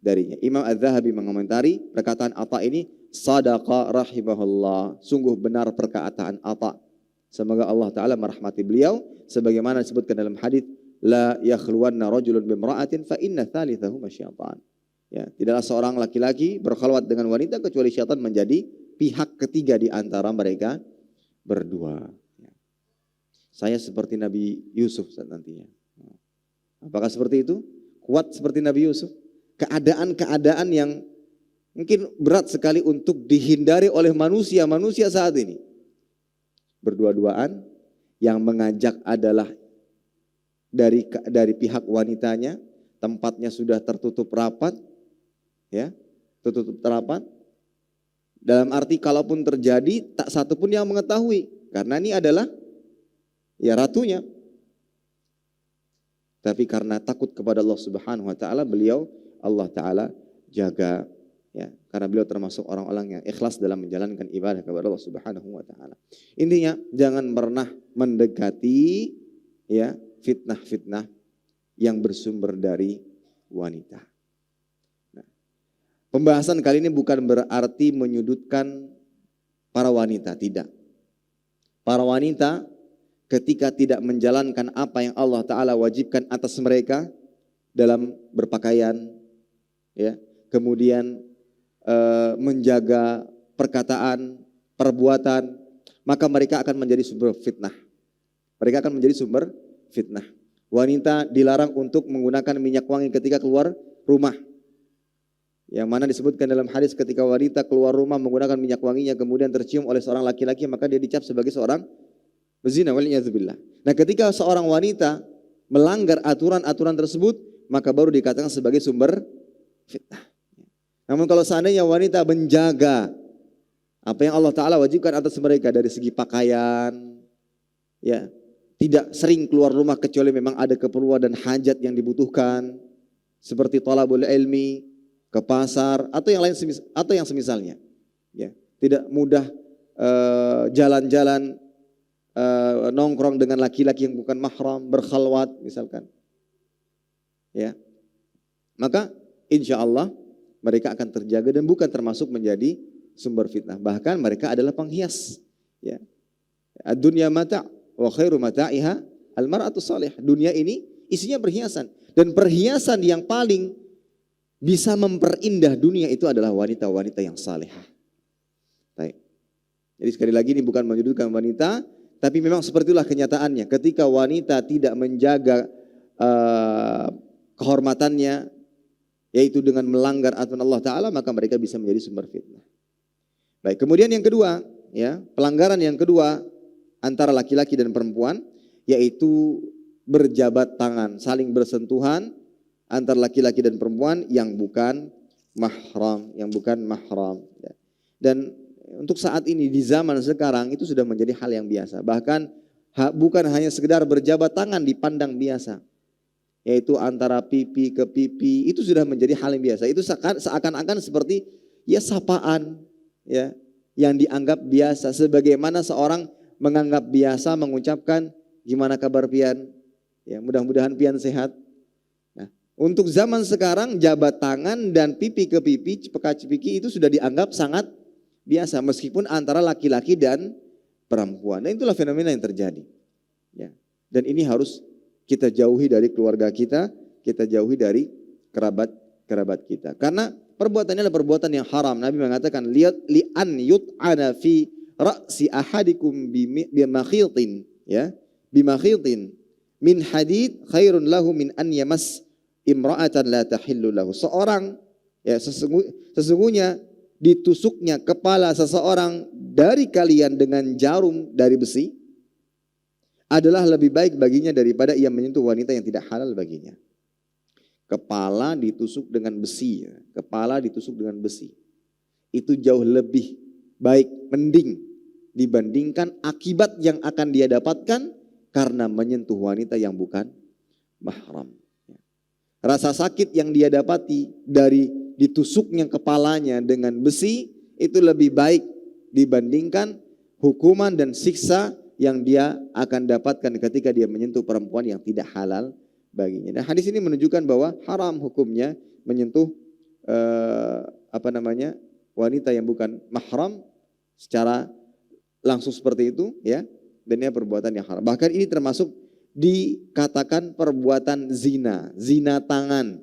darinya. Imam Az-Zahabi mengomentari perkataan Atha ini, sadaqa rahimahullah. Sungguh benar perkataan Atha. Semoga Allah Ta'ala merahmati beliau. Sebagaimana disebutkan dalam hadis, la yakhluwanna rajulun bimra'atin fa inna thalithahuma syaitan. Ya, tidaklah seorang laki-laki berkhalwat dengan wanita kecuali syaitan menjadi pihak ketiga di antara mereka berdua. Saya seperti Nabi Yusuf saat nantinya. Apakah seperti itu? Kuat seperti Nabi Yusuf? Keadaan-keadaan yang mungkin berat sekali untuk dihindari oleh manusia saat ini. Berdua-duaan, yang mengajak adalah dari pihak wanitanya, tempatnya sudah tertutup rapat, ya, tertutup rapat. Dalam arti kalaupun terjadi, tak satu pun yang mengetahui, karena ini adalah ya ratunya. Tapi karena takut kepada Allah Subhanahu wa taala, Allah Taala jaga, ya, karena beliau termasuk orang-orang yang ikhlas dalam menjalankan ibadah kepada Allah Subhanahu wa taala. Intinya jangan pernah mendekati, ya, fitnah-fitnah yang bersumber dari wanita. Nah, pembahasan kali ini bukan berarti menyudutkan para wanita, tidak. Para wanita ketika tidak menjalankan apa yang Allah Ta'ala wajibkan atas mereka dalam berpakaian, ya, kemudian menjaga perkataan, perbuatan, maka mereka akan menjadi sumber fitnah. Mereka akan menjadi sumber fitnah. Wanita dilarang untuk menggunakan minyak wangi ketika keluar rumah. Yang mana disebutkan dalam hadis ketika wanita keluar rumah menggunakan minyak wanginya kemudian tercium oleh seorang laki-laki, maka dia dicap sebagai seorang berzina, waliyadzubillah. Nah, ketika seorang wanita melanggar aturan-aturan tersebut, maka baru dikatakan sebagai sumber fitnah. Namun kalau seandainya wanita menjaga apa yang Allah Ta'ala wajibkan atas mereka dari segi pakaian, ya, tidak sering keluar rumah kecuali memang ada keperluan dan hajat yang dibutuhkan, seperti thalabul ilmi, ke pasar atau yang lain atau yang semisalnya, ya, tidak mudah jalan-jalan nongkrong dengan laki-laki yang bukan mahram, berkhalwat misalkan, ya, maka insya Allah mereka akan terjaga dan bukan termasuk menjadi sumber fitnah. Bahkan mereka adalah penghias, ya. Ad-dunya mata' wa khairu mata'iha al-mar'atu salih. Dunia ini isinya perhiasan, dan perhiasan yang paling bisa memperindah dunia itu adalah wanita-wanita yang salehah. Baik. Jadi sekali lagi ini bukan menyudutkan wanita, tapi memang seperti itulah kenyataannya. Ketika wanita tidak menjaga kehormatannya, yaitu dengan melanggar aturan Allah Ta'ala, maka mereka bisa menjadi sumber fitnah. Baik, kemudian yang kedua, ya, pelanggaran yang kedua antara laki-laki dan perempuan, yaitu berjabat tangan, saling bersentuhan antara laki-laki dan perempuan yang bukan mahram, ya. Dan untuk saat ini di zaman sekarang itu sudah menjadi hal yang biasa. Bahkan bukan hanya sekedar berjabat tangan dipandang biasa, yaitu antara pipi ke pipi, itu sudah menjadi hal yang biasa. Itu seakan-akan seperti ya sapaan, ya, yang dianggap biasa. Sebagaimana seorang menganggap biasa mengucapkan gimana kabar pian, ya, mudah-mudahan pian sehat. Nah, untuk zaman sekarang jabat tangan dan pipi ke pipi, cepeka cepiki itu sudah dianggap sangat biasa meskipun antara laki-laki dan perempuan. Nah, itulah fenomena yang terjadi, ya. Dan ini harus kita jauhi dari keluarga kita jauhi dari kerabat kita. Karena perbuatannya adalah perbuatan yang haram. Nabi mengatakan li'an yut'ana fi ra'si ahadikum bimakhitin, ya, bimakhitin min hadid khairun lahu min an yamas imra'atan la tahillu lahu. Seorang, ya, sesungguhnya ditusuknya kepala seseorang dari kalian dengan jarum dari besi adalah lebih baik baginya daripada ia menyentuh wanita yang tidak halal baginya. Kepala ditusuk dengan besi, ya. Kepala ditusuk dengan besi. Itu jauh lebih baik, mending dibandingkan akibat yang akan dia dapatkan karena menyentuh wanita yang bukan mahram. Rasa sakit yang dia dapati dari ditusuknya kepalanya dengan besi itu lebih baik dibandingkan hukuman dan siksa yang dia akan dapatkan ketika dia menyentuh perempuan yang tidak halal baginya. Nah, hadis ini menunjukkan bahwa haram hukumnya menyentuh wanita yang bukan mahram secara langsung seperti itu, ya, dan ini perbuatan yang haram. Bahkan ini termasuk dikatakan perbuatan zina, zina tangan.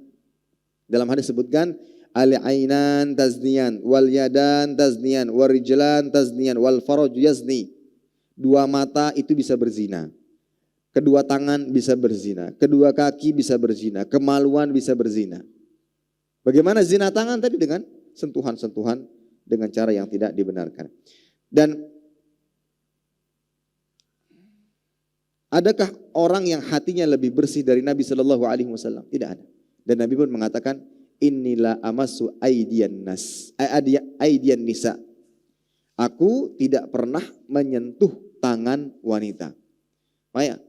Dalam hadis disebutkan al-ainan tazniyan, wal yadan tazniyan, wal rijlan tazniyan, wal faraj yazni. Dua mata itu bisa berzina, kedua tangan bisa berzina, kedua kaki bisa berzina, kemaluan bisa berzina. Bagaimana zina tangan tadi? Dengan sentuhan-sentuhan dengan cara yang tidak dibenarkan. Dan adakah orang yang hatinya lebih bersih dari Nabi Shallallahu Alaihi Wasallam? Tidak ada. Dan Nabi pun mengatakan, Inilah amasu aidian nisa. Aku tidak pernah menyentuh tangan wanita. Maya,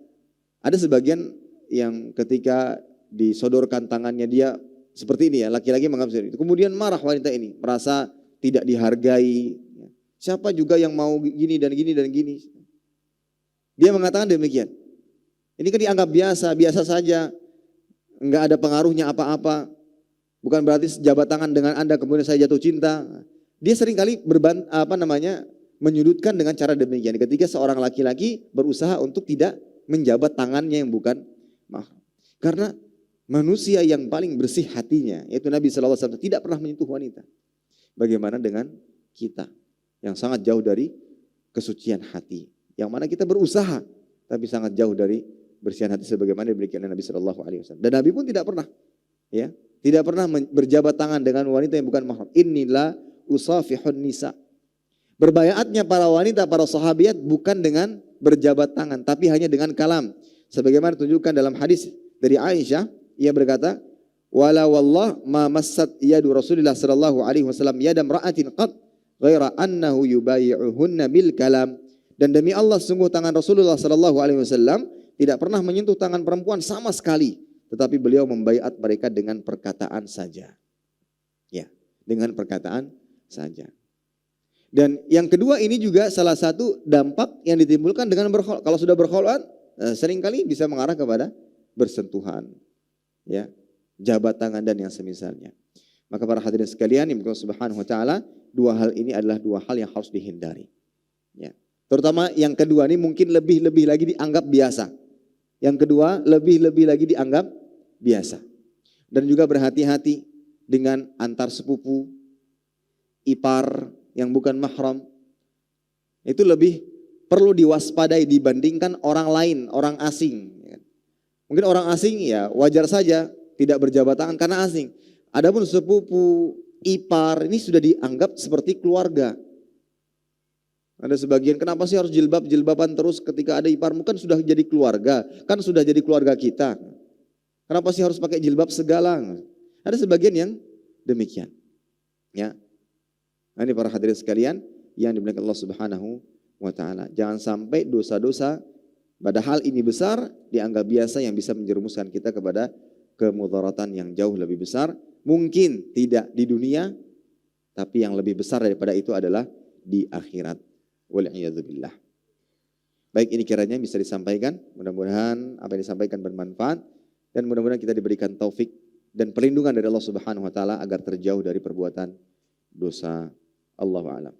ada sebagian yang ketika disodorkan tangannya dia seperti ini, ya, laki-laki menganggap seperti itu. Kemudian marah wanita ini, merasa tidak dihargai. Siapa juga yang mau gini dan gini dan gini. Dia mengatakan demikian. Ini kan dianggap biasa saja. Enggak ada pengaruhnya apa-apa. Bukan berarti jabat tangan dengan Anda kemudian saya jatuh cinta. Dia seringkali menyudutkan dengan cara demikian ketika seorang laki-laki berusaha untuk tidak menjabat tangannya yang bukan mahram. Karena manusia yang paling bersih hatinya, yaitu Nabi SAW, tidak pernah menyentuh wanita. Bagaimana dengan kita yang sangat jauh dari kesucian hati, yang mana kita berusaha tapi sangat jauh dari bersihan hati sebagaimana diberikan Nabi SAW. Dan Nabi pun tidak pernah, ya, tidak pernah berjabat tangan dengan wanita yang bukan mahram. Inilah usafihun nisa. Berbayaatnya para wanita, para sahabiat bukan dengan berjabat tangan, tapi hanya dengan kalam. Sebagaimana ditunjukkan dalam hadis dari Aisyah, ia berkata, "Wala wallah ma massat yadu Rasulillah sallallahu alaihi wasallam yadam ra'atin qat ghaira annahu yubayi'uhunna bil kalam." Dan demi Allah, sungguh tangan Rasulullah sallallahu alaihi wasallam tidak pernah menyentuh tangan perempuan sama sekali, tetapi beliau membaiat mereka dengan perkataan saja. Ya, dengan perkataan saja. Dan yang kedua, ini juga salah satu dampak yang ditimbulkan dengan berkhulwat. Kalau sudah berkhulwat, seringkali bisa mengarah kepada bersentuhan, ya, jabat tangan dan yang semisalnya. Maka para hadirin sekalian yang Allah Subhanahu wa taala, dua hal ini adalah dua hal yang harus dihindari. Ya. Terutama yang kedua ini mungkin lebih lagi dianggap biasa. Yang kedua lebih lagi dianggap biasa. Dan juga berhati-hati dengan antar sepupu, ipar yang bukan mahram. Itu lebih perlu diwaspadai dibandingkan orang lain, orang asing. Mungkin orang asing ya wajar saja tidak berjabat tangan karena asing. Adapun sepupu, ipar ini sudah dianggap seperti keluarga. Ada sebagian, kenapa sih harus jilbaban terus ketika ada iparmu, kan sudah jadi keluarga, kan sudah jadi keluarga kita. Kenapa sih harus pakai jilbab segala? Ada sebagian yang demikian. Ya. Nah, ini para hadirin sekalian yang dimuliakan Allah Subhanahu wa taala. Jangan sampai dosa-dosa padahal ini besar dianggap biasa yang bisa menjerumuskan kita kepada kemudaratan yang jauh lebih besar. Mungkin tidak di dunia, tapi yang lebih besar daripada itu adalah di akhirat. Wal'iyadzubillah. Baik, ini kiranya bisa disampaikan. Mudah-mudahan apa yang disampaikan bermanfaat dan mudah-mudahan kita diberikan taufik dan perlindungan dari Allah Subhanahu wa taala agar terjauh dari perbuatan dosa. Allahu a'lam.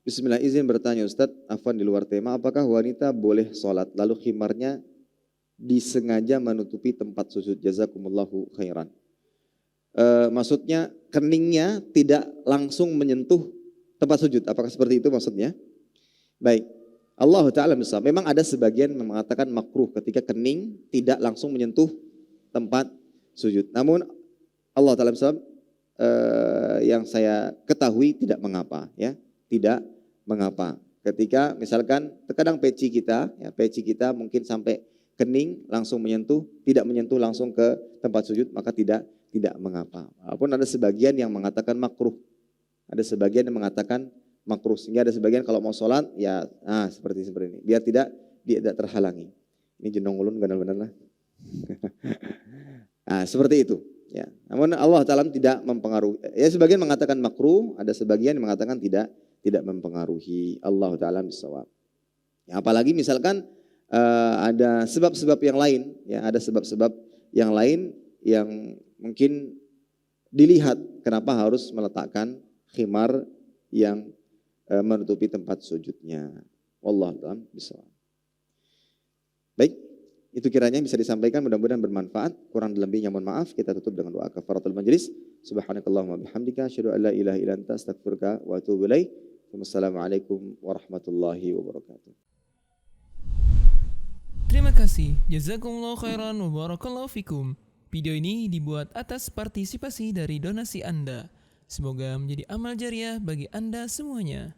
Bismillah, izin bertanya Ustadz, afwan di luar tema, apakah wanita boleh sholat lalu khimarnya disengaja menutupi tempat sujud? Jazakumullahu khairan. Maksudnya keningnya tidak langsung menyentuh tempat sujud, apakah seperti itu maksudnya? Baik, Allah Ta'ala misal, memang ada sebagian yang mengatakan makruh ketika kening tidak langsung menyentuh tempat sujud. Namun Allah Ta'ala misal, yang saya ketahui tidak mengapa, ya, tidak mengapa. Ketika misalkan terkadang peci kita mungkin sampai kening langsung menyentuh, tidak menyentuh langsung ke tempat sujud, maka tidak mengapa. Walaupun ada sebagian yang mengatakan makruh, ada sebagian yang mengatakan makruh, sehingga ada sebagian kalau mau sholat ya seperti ini, biar tidak terhalangi. Ini jenong ulun benar-benar lah. Seperti itu. Ya. Namun Allah Ta'ala tidak mempengaruhi. Ya, sebagian mengatakan makruh, ada sebagian yang mengatakan tidak mempengaruhi. Allah Ta'ala bisawab. Ya, apalagi misalkan ada sebab-sebab yang lain, ya, ada sebab-sebab yang lain yang mungkin dilihat kenapa harus meletakkan khimar yang menutupi tempat sujudnya. Wallahu a'lam bishawab. Baik, itu kiranya bisa disampaikan, mudah-mudahan bermanfaat. Kurang lebihnya mohon maaf. Kita tutup dengan doa kafaratul majlis. Subhanakallahumma bihamdika asyhadu an la ilaha illa anta astaghfiruka wa atubu ilaik. Wassalamualaikum warahmatullahi wabarakatuh. Terima kasih. Jazakumullahu khairan wa barakallahu fikum. Video ini dibuat atas partisipasi dari donasi Anda. Semoga menjadi amal jariah bagi Anda semuanya.